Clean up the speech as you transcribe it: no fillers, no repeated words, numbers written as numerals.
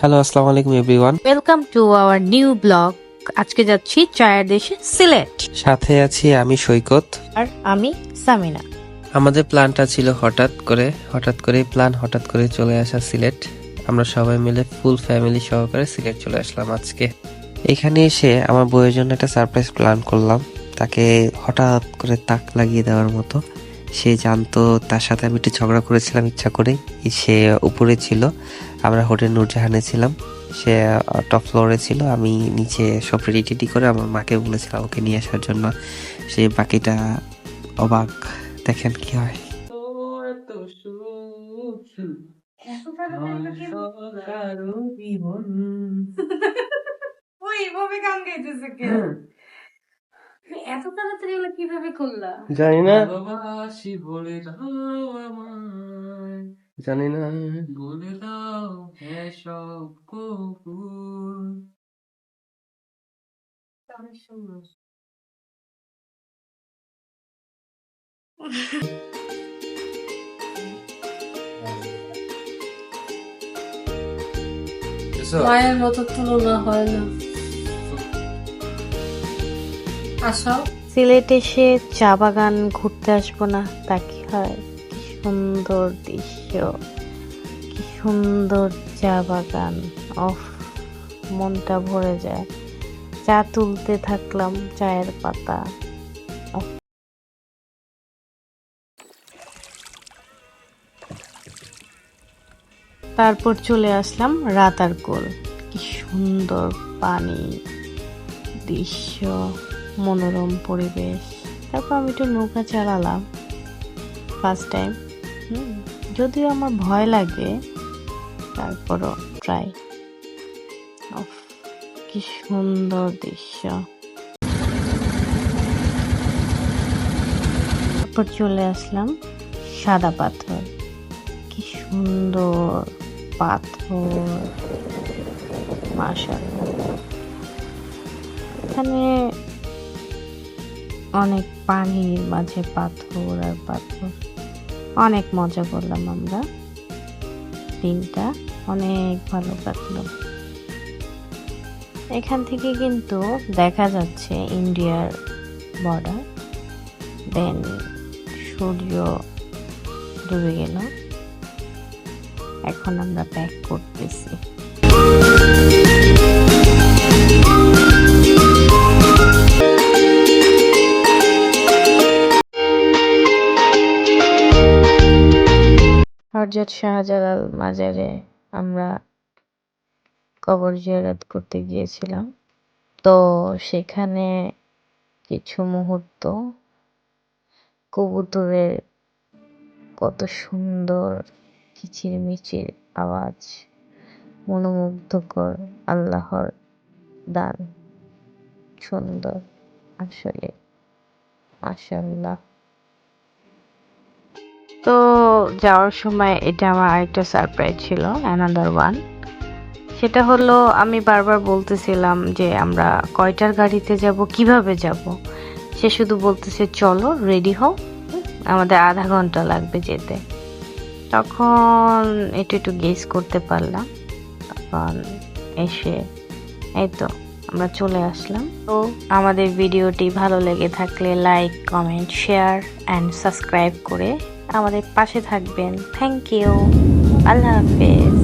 Hello, আসসালামু আলাইকুম everyone. Welcome to our new blog. আজকে যাচ্ছি চায়ের দেশে সিলেট। সাথে আছি আমি সৈকত। আর আমি সামিনা। আমাদের প্ল্যানটা ছিল হঠাৎ করে চলে আসা সিলেট। আমরা সবাই মিলে ফুল ফ্যামিলি সহকারে সিলেট চলে আসলাম আজকে। এখানে এসে আমার বউয়ের জন্য একটা সারপ্রাইজ প্ল্যান করলাম, তাকে হঠাৎ করে তাক লাগিয়ে দেওয়ার মতো। সে জানতো তার সাথে আমি একটু ঝগড়া করেছিলাম ইচ্ছা করেই। সে উপরে ছিল, আমরা হোটেল নূরজাহানে ছিলাম। সে টপ ফ্লোরে ছিল, আমি নিচে সব রেডি করে আমার মাকে বলেছিলাম ওকে নিয়ে আসার জন্য। সে বাকিটা অবাক, দেখেন কি হয়। ওইভাবে গান গাইতেছে কেন? এত তাড়াতাড়ি এগুলো কিভাবে করলা? জানি না, ভালোবাসি বলে দাও আমায়, জানি না বলে দাও এসব কবুল। মায়ের মতো তুলনা হয় না। আসো সিলেট এসে চা বাগান ঘুরতে আসবো না তা কি হয়? কি সুন্দর দৃশ্য, কি সুন্দর চা বাগান। অফ, মনটা ভরে যায়। চা তুলতে থাকলাম, চায়ের পাতা। তারপর চলে আসলাম রাতারকোল। কি সুন্দর পানি, দৃশ্য, মনোরম পরিবেশ। তারপর আমি একটু নৌকা চালালাম, ফার্স্ট টাইম। যদিও আমার ভয় লাগে, তারপরও ট্রাই। কি সুন্দর দৃশ্য। তারপর চলে আসলাম সাদা পাথর। কি সুন্দর পাথর, মাশাআল্লাহ। এখানে অনেক পানির মাঝে পাথর আর পাথর। অনেক মজা করলাম আমরা, দিনটা অনেক ভালো কাটলো। এখান থেকে কিন্তু দেখা যাচ্ছে ইন্ডিয়ার বর্ডার। দেন সূর্য ডুবে গেল, এখন আমরা ব্যাক করতেছি। হযরত শাহজালাল মাজারে আমরা কবর জিয়ারত করতে গিয়েছিলাম। তো সেখানে কিছু মুহূর্ত, কবুতরের কত সুন্দর কিচিরমিচির আওয়াজ, মনোমুগ্ধকর, আল্লাহর দান, সুন্দর আসলে, মাশাআল্লাহ। তো যাওয়ার সময় এটা আমার আরেকটা সারপ্রাইজ ছিল, অ্যানাদার ওয়ান। সেটা হলো, আমি বারবার বলতেছিলাম যে আমরা কয়টার গাড়িতে যাব, কিভাবে যাব। সে শুধু বলতেছে চলো রেডি হও, আমাদের আধা ঘন্টা লাগবে যেতে। তখন একটু গেস করতে পারলাম। তখন এসে এই তো আমরা চলে আসলাম। তো আমাদের ভিডিওটি ভালো লেগে থাকলে like, comment, share and subscribe করে আমাদের পাশে থাকবেন। থ্যাংক ইউ, আল্লাহ হাফেজ।